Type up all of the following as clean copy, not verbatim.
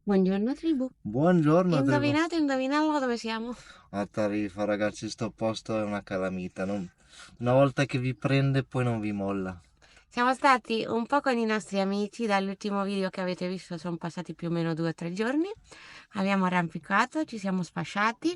Buongiorno tribù. Buongiorno, Indovinate, indovinello dove siamo? a Tarifa, ragazzi, sto posto è una calamita. Una volta che vi prende, poi non vi molla. Siamo stati un po' con i nostri amici, dall'ultimo video che avete visto sono passati più o meno 2 o 3 giorni. Abbiamo arrampicato, ci siamo sfasciati,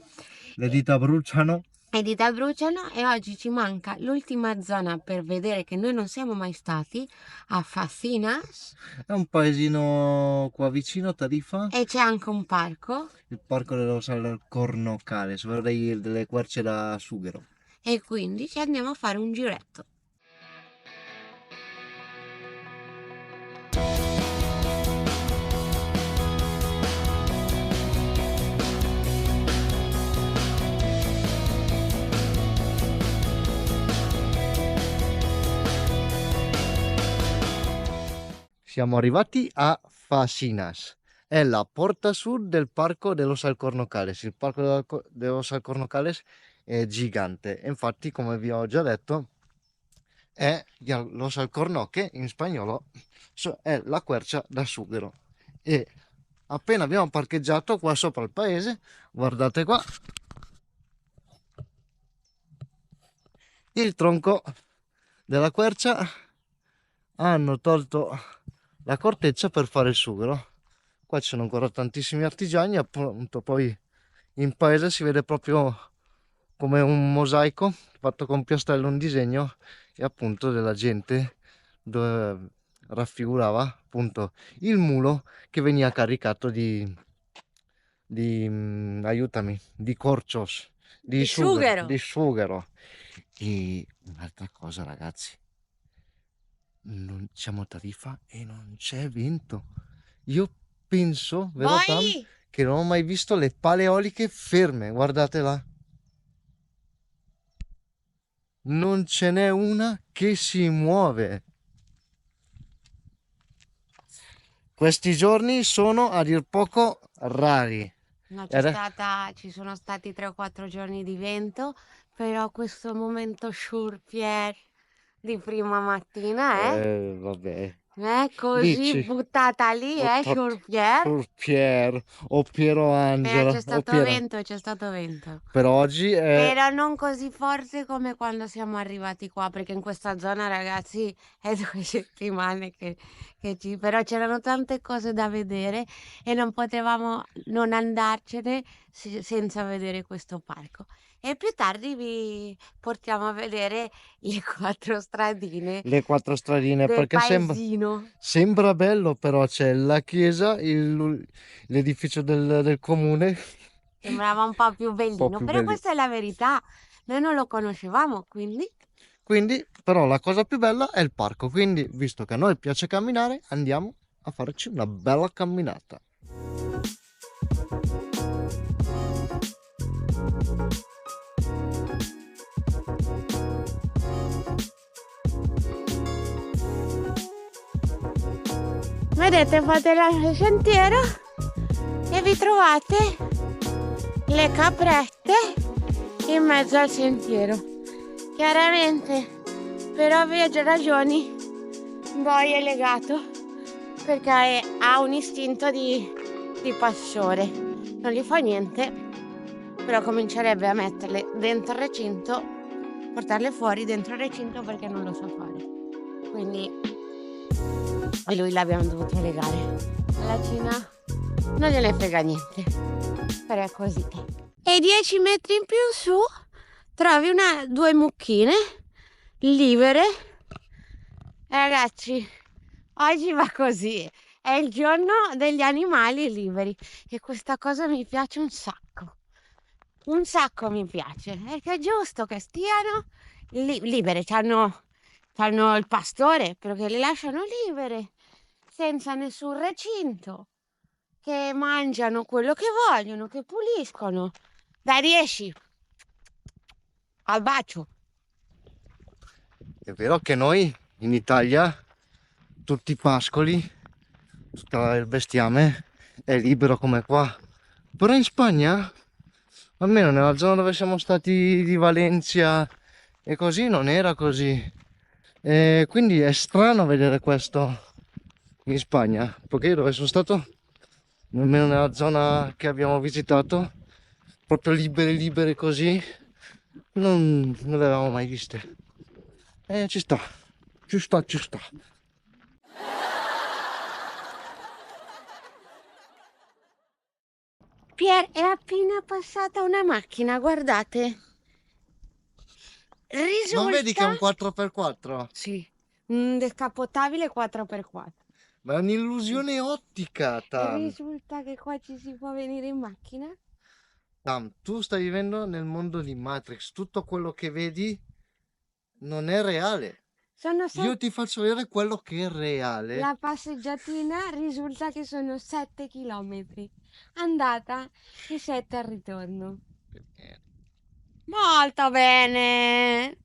Le dita bruciano. le dita bruciano e oggi ci manca l'ultima zona per vedere che noi non siamo mai stati, a Fasinas, È un paesino qua vicino, Tarifa, e c'è anche un parco il parco dello Salcornocales, ovvero delle querce da sughero. e quindi ci andiamo a fare un giretto. Siamo arrivati a Fasinas. È la porta sud del parco dello Alcornocales. Il parco dello Alcornocales è gigante. Infatti, come vi ho già detto, è los alcornoque in spagnolo è la quercia da sughero. E appena abbiamo parcheggiato qua sopra il paese, guardate qua, il tronco della quercia, hanno tolto la corteccia per fare il sughero. Qua ci sono ancora tantissimi artigiani, appunto. Poi in paese si vede proprio come un mosaico fatto con piastrello, un disegno e appunto della gente dove raffigurava appunto il mulo che veniva caricato aiutami, di corchos, di sughero. E un'altra cosa, ragazzi, non siamo a Tarifa e non c'è vento. Io penso, vero Tam, che non ho mai visto le pale eoliche ferme. Guardate là. Non ce n'è una che si muove. Questi giorni sono a dir poco rari. No, ci sono stati 3 o 4 giorni di vento, però questo momento Shurpier di prima mattina, Vabbè. così Dici, buttata lì, Shurpier. Pier o Piero Angela. C'è stato vento, c'è stato vento. Per oggi è... Però non così forte come quando siamo arrivati qua, perché in questa zona, ragazzi, è 2 settimane che però c'erano tante cose da vedere e non potevamo non andarcene senza vedere questo parco. E più tardi vi portiamo a vedere le 4 stradine Le 4 stradine, del perché paesino. sembra bello, però c'è la chiesa, l'edificio del comune. Sembrava un po' più bellino, però questa è la verità. Noi non lo conoscevamo, quindi Però la cosa più bella è il parco, quindi visto che a noi piace camminare, andiamo a farci una bella camminata. vedete, fate il sentiero e vi trovate le caprette in mezzo al sentiero. Chiaramente, per ovvie ragioni, Boy è legato perché ha un istinto di pastore. Non gli fa niente, però comincerebbe a metterle dentro il recinto, portarle fuori dentro il recinto perché non lo sa fare. Quindi e lui l'abbiamo dovuto legare. Alla Cina non gliene frega niente, però è così. E 10 metri in più su trovi 2 mucchine libere. Ragazzi, oggi va così, è il giorno degli animali liberi e questa cosa mi piace un sacco mi piace, perché è giusto che stiano libere, c'hanno il pastore, però che le lasciano libere, senza nessun recinto, che mangiano quello che vogliono, che puliscono. Dai, riesci? Al bacio. È vero che noi in Italia tutti i pascoli, tutto il bestiame è libero come qua, però in Spagna, almeno nella zona dove siamo stati di Valencia e così, non era così. E quindi è strano vedere questo in Spagna, perché io dove sono stato, nemmeno nella zona che abbiamo visitato, proprio libere così, non le avevamo mai viste. E ci sta, ci sta, ci sta. Pier, è appena passata una macchina, guardate. Non vedi che è Risulta... un 4x4? Sì, un descapottabile 4x4. Ma è un'illusione ottica, Tam. Risulta che qua ci si può venire in macchina? Tam, tu stai vivendo nel mondo di Matrix, tutto quello che vedi non è reale. Sono Io ti faccio vedere quello che è reale. La passeggiatina risulta che sono 7 chilometri. Andata e 7 al ritorno. Molto bene!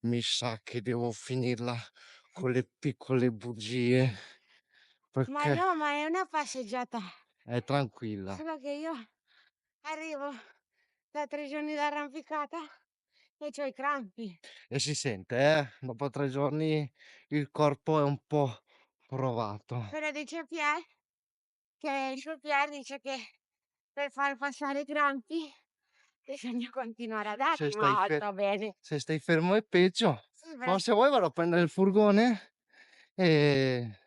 Mi sa che devo finirla con le piccole bugie, Ma perché no, ma è una passeggiata. è tranquilla. Solo che io arrivo da 3 giorni d'arrampicata e ho i crampi. E si sente, eh? Dopo 3 giorni il corpo è un po' provato. Però dice Pier che il suo Pier dice che per far passare i crampi bisogna continuare a Se darli stai, molto bene. se stai fermo è peggio. Sì, Ma se vuoi vado a prendere il furgone e,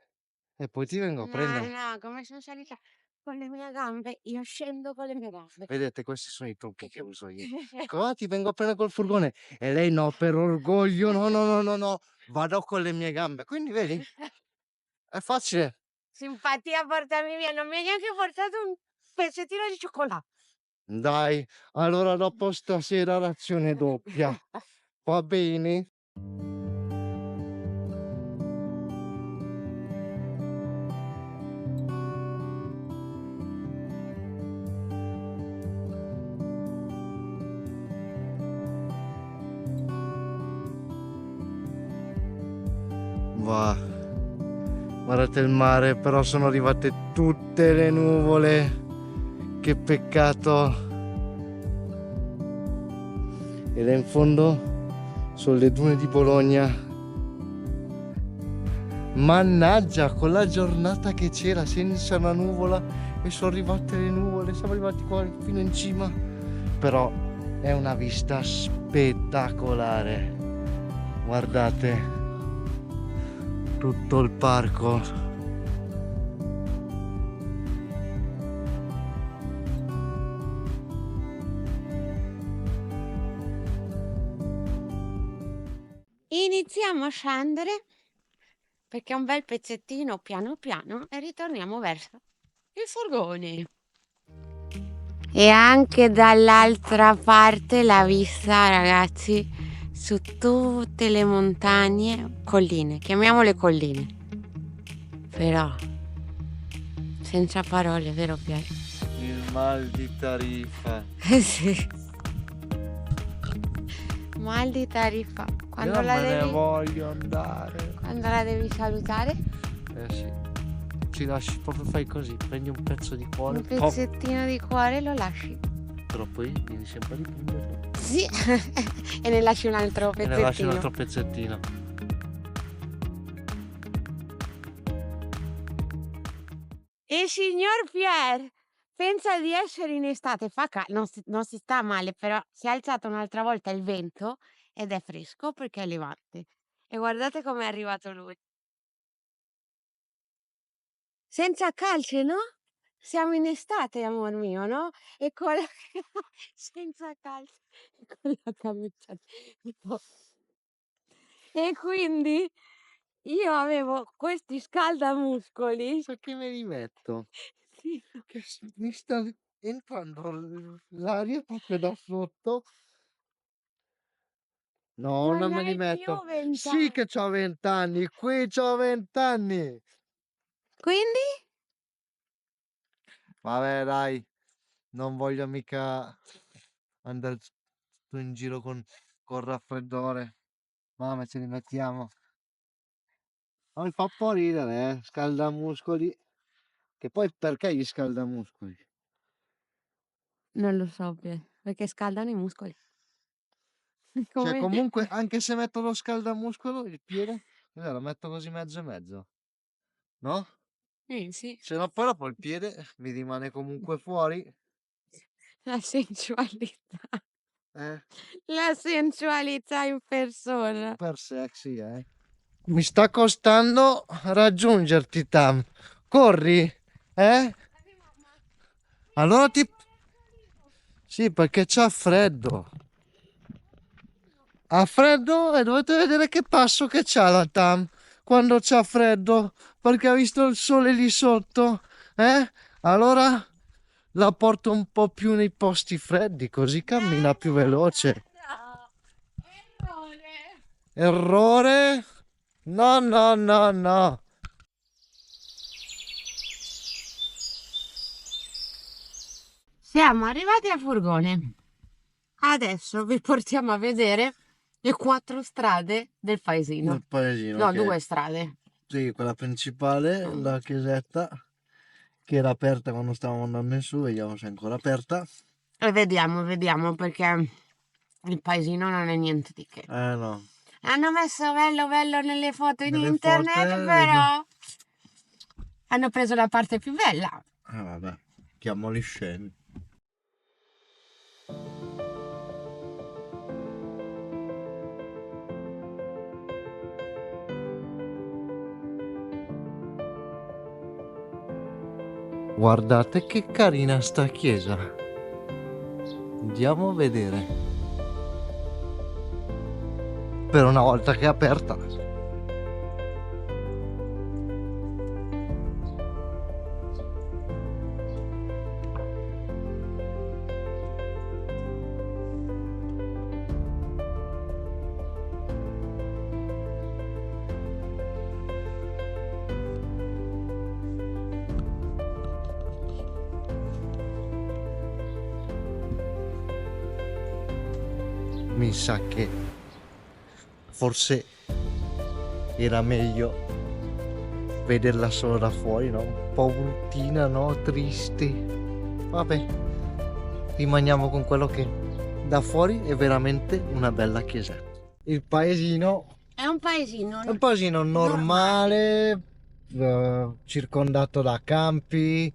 e poi ti vengo a no, prendere. no, come sono salita con le mie gambe, io scendo con le mie gambe. Vedete, questi sono i trucchi che uso io. Qua ti vengo a prendere col furgone e lei no, per orgoglio, no, no, no, no, no, vado con le mie gambe. Quindi vedi, è facile. Simpatia a portarmi via, non mi hai neanche portato un pezzettino di cioccolato. Dai, allora dopo stasera razione doppia. Va bene? Va. Guardate il mare, però sono arrivate tutte le nuvole. Che peccato. E là in fondo sono le dune di Bologna. Mannaggia, con la giornata che c'era senza una nuvola e sono arrivate le nuvole, siamo arrivati qua fino in cima. Però è una vista spettacolare. Guardate tutto il parco. Iniziamo a scendere perché è un bel pezzettino piano piano e ritorniamo verso il furgone. E anche dall'altra parte la vista, ragazzi, su tutte le montagne, colline, chiamiamole colline. Però senza parole, vero Pier? Il mal di Tarifa. Sì. Mal di Tarifa. Quando Io la me ne devi, voglio andare. quando la devi salutare, Eh sì. Ci lasci proprio, fai così, prendi un pezzo di cuore, un pezzettino di cuore lo lasci. però poi vieni sempre a riprenderlo. Sì. E ne lasci un altro E ne lasci un pezzettino. altro pezzettino. Il signor Pier pensa di essere in estate, non si sta male, però si è alzato un'altra volta il vento ed è fresco perché è levante. E guardate com'è arrivato lui. Senza calce, no? Siamo in estate, amor mio, no? E con la... senza calce, e con la camicia. E quindi io avevo questi scaldamuscoli. Sai che me li metto? Sì. Che mi sta entrando l'aria proprio da sotto. No, non Non me li hai più metto. 20 Sì anni. che c'ho 20 anni, qui c'ho 20 anni. Quindi? Vabbè, dai, non voglio mica andare tutto in giro con raffreddore. Mamma, ce li mettiamo. Oh, mi fa un po' ridere, scaldamuscoli. Che poi perché gli scaldamuscoli? Non lo so, perché scaldano i muscoli. Cioè, Come? comunque, anche se metto lo scaldamuscolo, il piede, lo metto così mezzo e mezzo, no? Sì, Se no, poi dopo il piede mi rimane comunque fuori. la sensualità. Eh, La sensualità in persona. per sexy, eh. Mi sta costando raggiungerti, Tam. Corri, eh? Allora ti... Sì, perché c'ha freddo. Ha freddo e dovete vedere che passo che c'ha la Tam quando c'ha freddo, perché ha visto il sole lì sotto, eh? Allora la porto un po' più nei posti freddi, così cammina più veloce. No, errore. Errore? No, no, no, no. Siamo arrivati al furgone. Adesso vi portiamo a vedere le 4 strade del paesino. Nel paesino, No, che 2 strade. sì, quella principale, la chiesetta, che era aperta quando stavamo andando in su, vediamo se è ancora aperta. E vediamo perché il paesino non è niente di che. No. Hanno messo bello bello nelle foto in Nelle internet, foto, però hanno preso la parte più bella. vabbè, chiamoli scemi. Guardate che carina sta chiesa. Andiamo a vedere. Per una volta che è aperta. Mi sa che forse era meglio vederla solo da fuori, no? Un po' bruttina, no? Triste. Vabbè, rimaniamo con quello che da fuori è veramente una bella chiesetta. Il paesino È un paesino. è un paesino normale, circondato da campi,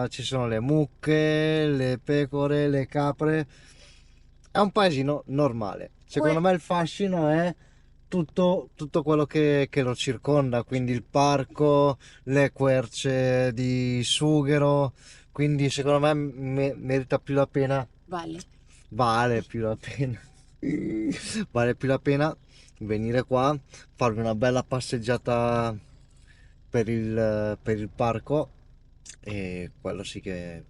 ci sono le mucche, le pecore, le capre. È un paesino normale. Secondo me il fascino è tutto quello che lo circonda, quindi il parco, le querce di sughero, quindi secondo me merita più la pena, vale più la pena, vale più la pena venire qua, farvi una bella passeggiata per il parco, e quello sì che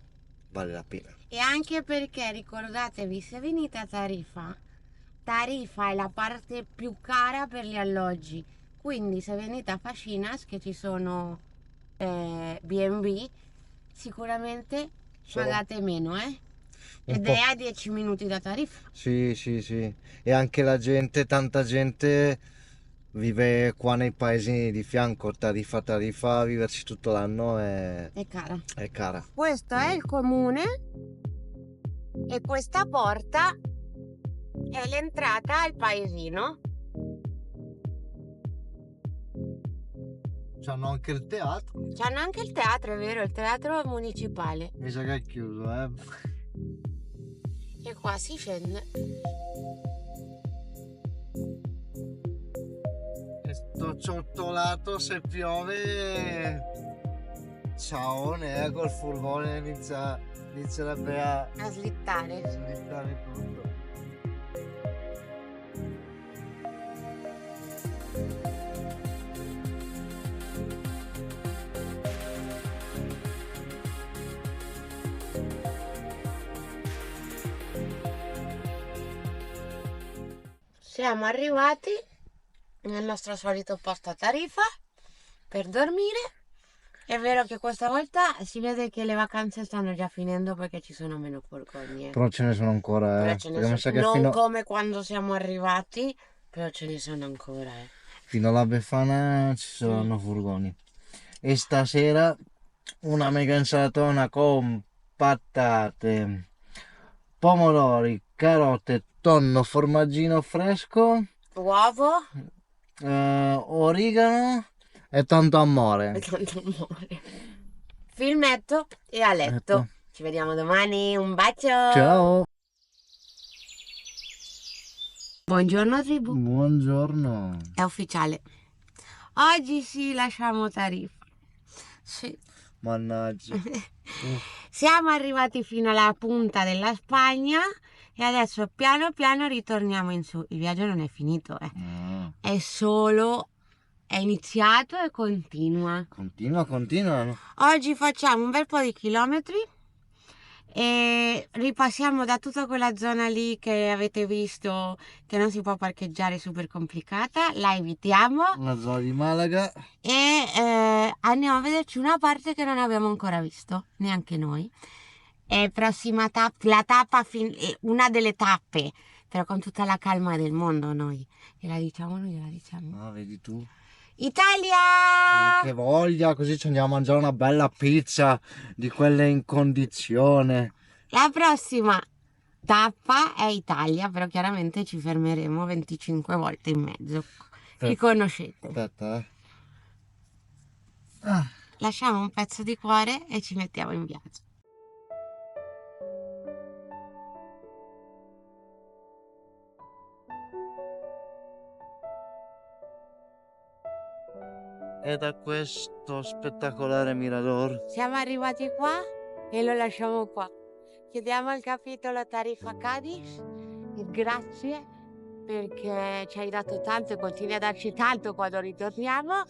vale la pena. E anche perché ricordatevi, se venite a Tarifa è la parte più cara per gli alloggi. Quindi se venite a Fascinas, che ci sono B&B, sicuramente pagate meno, Ed è a 10 minuti da Tarifa. Sì, sì, sì. E anche la gente, tanta gente vive qua nei paesi di fianco. Tarifa, viverci tutto l'anno È cara. è cara. Questo è il comune e questa porta è l'entrata al paesino. C'hanno anche il teatro. C'hanno anche il teatro, è vero, il teatro municipale. Mi sa che è chiuso, E qua si scende. E sto ciottolato, se piove, ciao, col furgone inizierebbe a Slittare. slittare tutto. Siamo arrivati nel nostro solito posto a Tarifa per dormire. È vero che questa volta si vede che le vacanze stanno già finendo perché ci sono meno furgoni. Però ce ne sono ancora, Però ce ne perché mi sa che non come quando siamo arrivati, però ce ne sono ancora. fino alla Befana ci saranno furgoni. E stasera una mega insalatona con patate, pomodori, carote, tonno, formaggino fresco, Uovo origano e tanto e amore. tanto amore. Filmetto e a Ecco. letto. Ci vediamo domani, un bacio. Ciao, Buongiorno tribù, buongiorno. è ufficiale. Oggi sì, lasciamo Tarifa. Sì. Mannaggia. Uff, Siamo arrivati fino alla punta della Spagna e adesso piano piano ritorniamo in su. Il viaggio non è finito, no. è iniziato e continua. Continua. Oggi facciamo un bel po' di chilometri e ripassiamo da tutta quella zona lì che avete visto che non si può parcheggiare, super complicata, la evitiamo La zona di Malaga. e andiamo a vederci una parte che non abbiamo ancora visto, neanche noi. E prossima la tappa, una delle tappe, però con tutta la calma del mondo noi. Gliela diciamo noi, gliela diciamo. Ah, vedi tu. Italia! Che voglia, così ci andiamo a mangiare una bella pizza di quelle in condizione. La prossima tappa è Italia, però chiaramente ci fermeremo 25 volte in mezzo. Li conoscete. Aspetta, Lasciamo un pezzo di cuore e ci mettiamo in viaggio. E da questo spettacolare mirador. Siamo arrivati qua e lo lasciamo qua. Chiediamo al capitolo Tarifa Cadiz grazie perché ci hai dato tanto e continui a darci tanto quando ritorniamo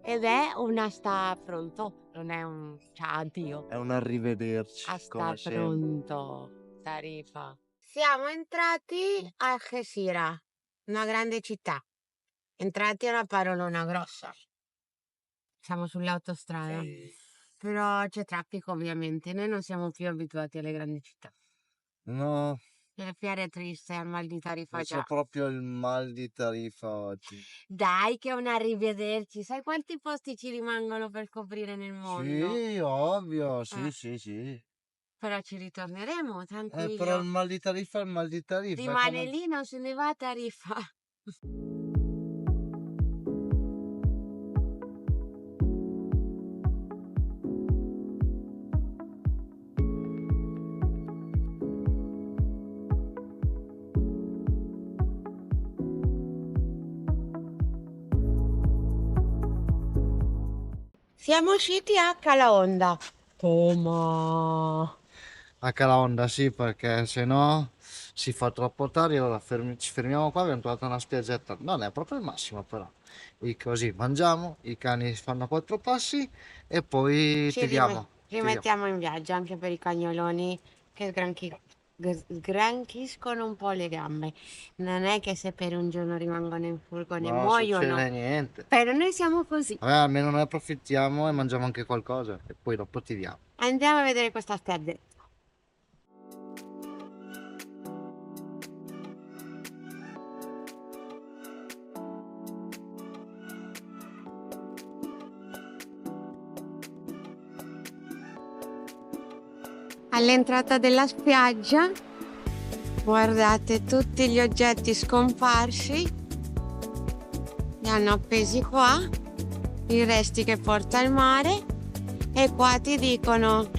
ed è una sta pronto, non è un ciao addio. È un arrivederci. Sta Come sempre. pronto, Tarifa. Siamo entrati a Algeciras, una grande città. Entrati è una parolona grossa. Siamo sull'autostrada. Però c'è traffico ovviamente, noi non siamo più abituati alle grandi città. No, Il fiare è triste, al mal di Tarifa c'è già. proprio il mal di Tarifa oggi. Dai che è un arrivederci, sai quanti posti ci rimangono per coprire nel mondo? Sì, ovvio, sì. Però ci ritorneremo, tranquillo. Però il mal di Tarifa è il mal di Tarifa. Rimane lì, non se ne va a Tarifa. Siamo usciti a Calaonda. Toma. A Calaonda, sì, perché se no si fa troppo tardi, allora ci fermiamo qua, abbiamo trovato una spiaggetta, non è proprio il massimo però. E così mangiamo, i cani fanno quattro passi e poi Ci tiriamo. rimettiamo in viaggio anche per i cagnoloni che sgranchiscono un po' le gambe. Non è che se per un giorno rimangono in furgone Non muoiono. succede niente. Però noi siamo così. Almeno noi approfittiamo e mangiamo anche qualcosa e poi dopo tiriamo. Andiamo a vedere questa spiaggetta. All'entrata della spiaggia guardate tutti gli oggetti scomparsi, li hanno appesi qua, i resti che porta il mare e qua ti dicono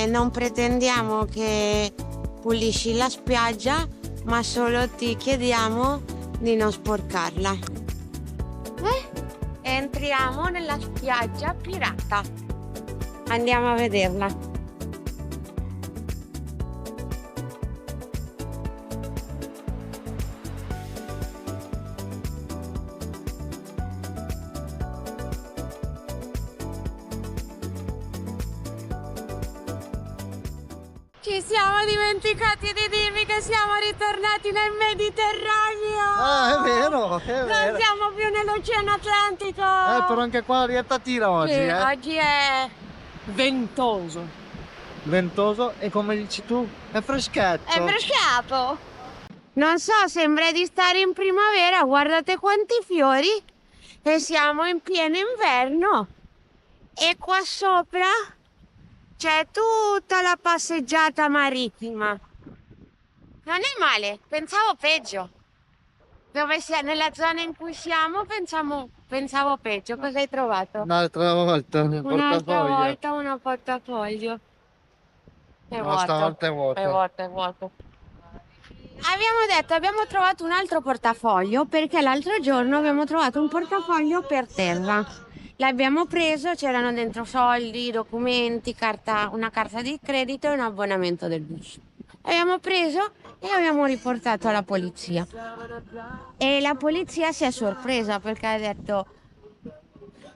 non pretendiamo che pulisci la spiaggia ma solo ti chiediamo di non sporcarla. Entriamo nella spiaggia pirata, andiamo a vederla. Ci siamo dimenticati di dirvi che siamo ritornati nel Mediterraneo! Ah, è vero, Non siamo più nell'Oceano Atlantico! Però anche qua la rietta tira oggi, Sì, oggi è ventoso. Ventoso e come dici tu, è freschetto. È frescato! Non so, sembra di stare in primavera, guardate quanti fiori! E siamo in pieno inverno! E qua sopra c'è tutta la passeggiata marittima. Non è male, pensavo peggio. Nella zona in cui siamo, pensavo peggio. Cosa hai trovato? Un'altra volta nel Un'altra portafoglio. volta un portafoglio. È No, vuoto. stavolta è vuoto. È vuoto, è vuoto. Abbiamo trovato un altro portafoglio perché l'altro giorno abbiamo trovato un portafoglio per terra. L'abbiamo preso, c'erano dentro soldi, documenti, una carta di credito e un abbonamento del bus. Abbiamo preso e abbiamo riportato alla polizia. E la polizia si è sorpresa perché ha detto: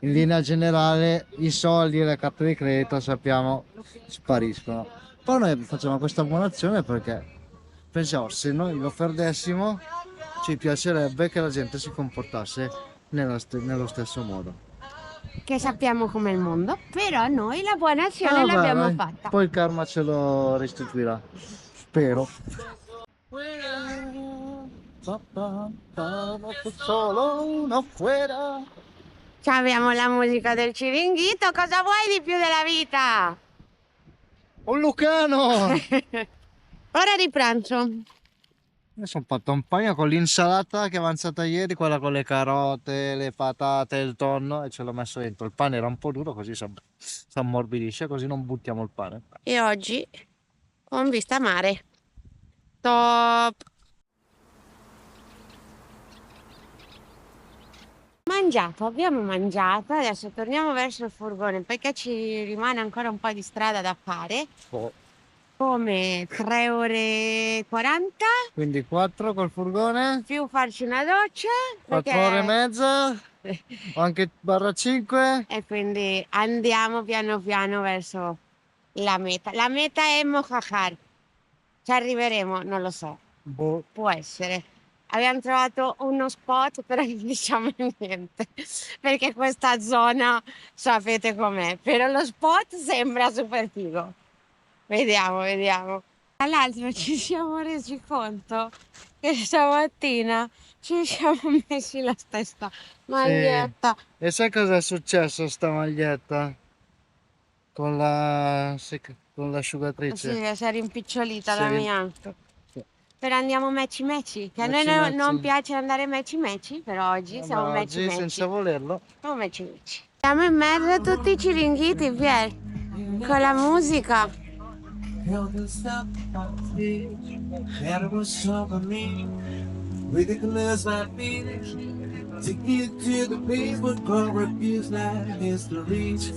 In linea generale i soldi e le carte di credito sappiamo spariscono. Poi noi facciamo questa buona azione perché pensiamo se noi lo perdessimo ci piacerebbe che la gente si comportasse nello stesso modo. che sappiamo com'è il mondo, però noi la buona azione Vai, l'abbiamo vai. fatta. Poi il karma ce lo restituirà. Spero. Solo uno fuera. Abbiamo la musica del Ciringhito, cosa vuoi di più della vita? Un lucano! Ora di pranzo. Mi sono fatto un paio con l'insalata che è avanzata ieri, quella con le carote, le patate, il tonno e ce l'ho messo dentro. Il pane era un po' duro, così si ammorbidisce, così non buttiamo il pane. E oggi con vista mare. Top! Abbiamo mangiato, adesso torniamo verso il furgone perché ci rimane ancora un po' di strada da fare. Oh. Come 3 ore e 40, Quindi 4 col furgone, più farci una doccia. 4 ore e mezza, o anche barra 5. E quindi andiamo piano piano verso la meta. La meta è Mojácar. Ci arriveremo? Non lo so. Boh. Può essere. Abbiamo trovato uno spot, però non diciamo niente, perché questa zona sapete com'è, però lo spot sembra super figo. Vediamo, vediamo. Tra l'altro ci siamo resi conto che stamattina ci siamo messi la stessa maglietta. E sai cosa è successo a sta maglietta? Con l'asciugatrice? Sì, si è rimpicciolita Si la è rim- mia. Sì. Però andiamo matchy matchy, che a noi Matchy matchy. non piace andare matchy matchy, però oggi siamo Ma matchy oggi matchy. senza volerlo. Siamo matchy matchy. Siamo in mezzo a tutti i ciringhiti, Pier, con la musica.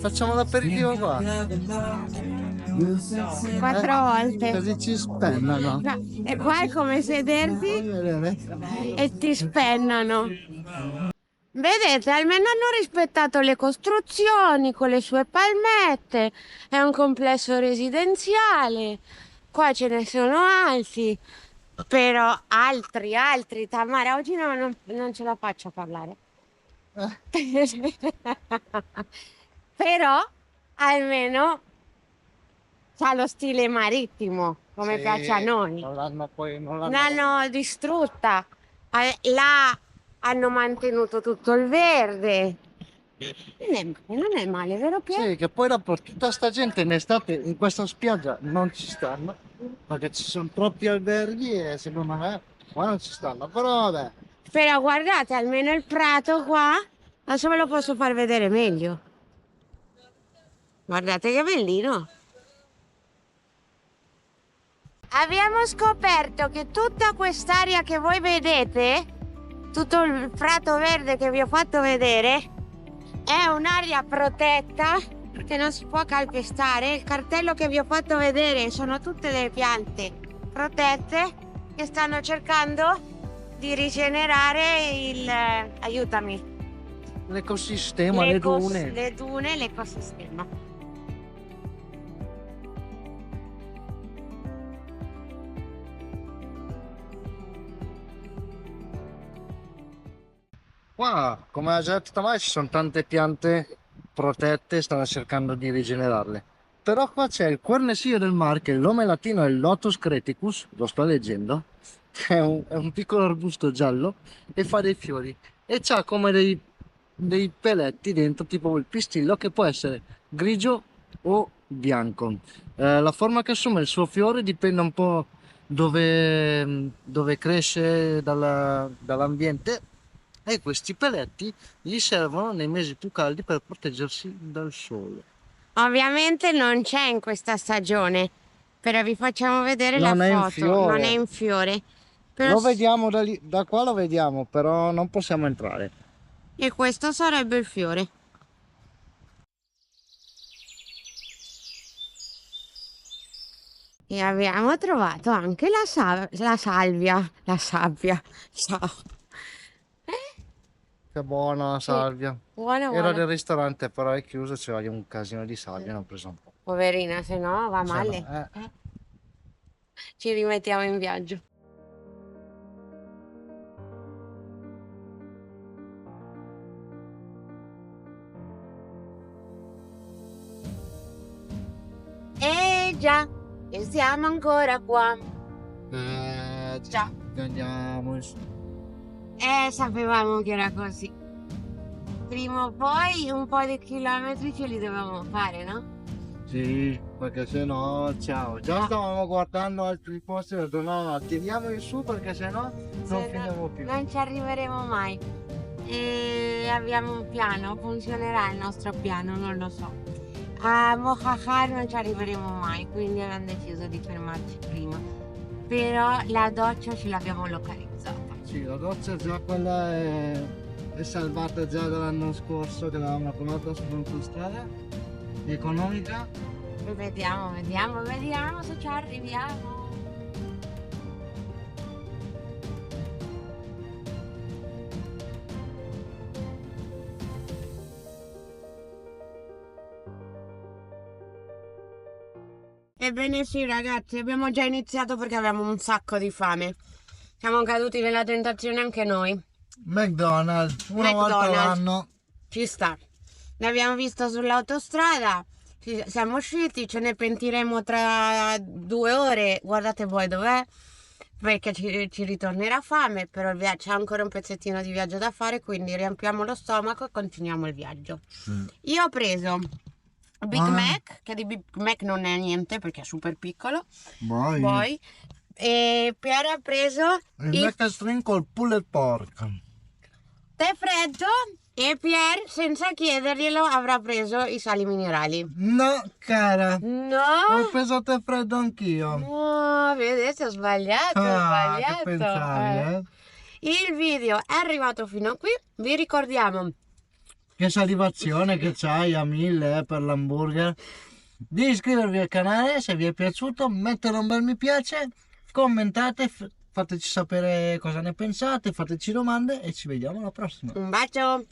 Facciamo l'aperitivo qua. 4 volte. Così ci spennano. No, e qua è come sederti e ti spennano. Vedete, almeno hanno rispettato le costruzioni con le sue palmette. È un complesso residenziale. Qua ce ne sono altri. Però altri. Tamara, oggi non ce la faccio a parlare. Però almeno c'ha lo stile marittimo, come Sì, piace a noi. non L'hanno distrutta. Là hanno mantenuto tutto il verde. Non è male, vero Pier? Sì, che poi dopo tutta sta gente in estate in questa spiaggia non ci stanno, perché ci sono troppi alberghi e secondo me qua non ci stanno, però vabbè. Però guardate, almeno il prato qua, adesso ve lo posso far vedere meglio. Guardate che bellino. Abbiamo scoperto che tutta quest'area che voi vedete, tutto il prato verde che vi ho fatto vedere, è un'area protetta che non si può calpestare. Il cartello che vi ho fatto vedere sono tutte le piante protette che stanno cercando di rigenerare aiutami. L'ecosistema, le dune. Le dune, l'ecosistema. Qua, come ha già detto Tamara, ci sono tante piante protette, stanno cercando di rigenerarle. Però qua c'è il cuornesillo del mar, che il nome latino è il Lotus creticus, lo sto leggendo, che è un piccolo arbusto giallo e fa dei fiori. E c'ha come dei peletti dentro, tipo il pistillo, che può essere grigio o bianco. La forma che assume il suo fiore dipende un po' dove cresce dall'ambiente, e questi peletti gli servono nei mesi più caldi per proteggersi dal sole. Ovviamente non c'è in questa stagione, però vi facciamo vedere la Non è in foto, non è fiore. in fiore. Però Lo vediamo da lì, da qua lo vediamo, però non possiamo entrare. e questo sarebbe il fiore. E abbiamo trovato anche la salvia. La sabbia. Ciao. Che buona la Sì, salvia. buona, Era buona. del ristorante, però è chiuso, c'era un casino di salvia, ne ho preso un po'. Poverina, se no va Se no, male. Ci rimettiamo in viaggio. Già, e siamo ancora qua. Già. Andiamo. Sapevamo che era così. Prima o poi un po' di chilometri ce li dovevamo fare, no? Sì, perché se no, ciao. Già stavamo guardando altri posti, ho detto no, tiriamo in su perché se no non finiamo più. Non ci arriveremo mai. E abbiamo un piano, funzionerà il nostro piano, non lo so. A Mojácar non ci arriveremo mai, quindi abbiamo deciso di fermarci prima. Però la doccia ce l'abbiamo localizzata. Sì, la doccia già quella è salvata già dall'anno scorso, che l'avevamo trovata sull'autostrada, economica. Vediamo se ci arriviamo. Ebbene sì ragazzi, abbiamo già iniziato perché avevamo un sacco di fame. Siamo caduti nella tentazione anche noi. McDonald's, una volta l'anno. Ci sta. L'abbiamo visto sull'autostrada, siamo usciti, ce ne pentiremo tra 2 ore. Guardate voi dov'è, perché ci ritornerà fame, però c'è ancora un pezzettino di viaggio da fare, quindi riempiamo lo stomaco e continuiamo il viaggio. Io ho preso Big Mac, che di Big Mac non è niente perché è super piccolo. Poi e Piero ha preso il Mac string col pulled pork. Tè freddo, e Pier, senza chiederglielo, avrà preso i sali minerali. No, cara. No? Ho preso tè freddo anch'io. No, vedete, ho sbagliato, ho sbagliato. Che pensavi, Il video è arrivato fino a qui, vi ricordiamo. Che salivazione che c'hai a 1000 per l'hamburger. Di iscrivervi al canale se vi è piaciuto, mettere un bel mi piace, commentate, fateci sapere cosa ne pensate, fateci domande e ci vediamo alla prossima. Un bacio!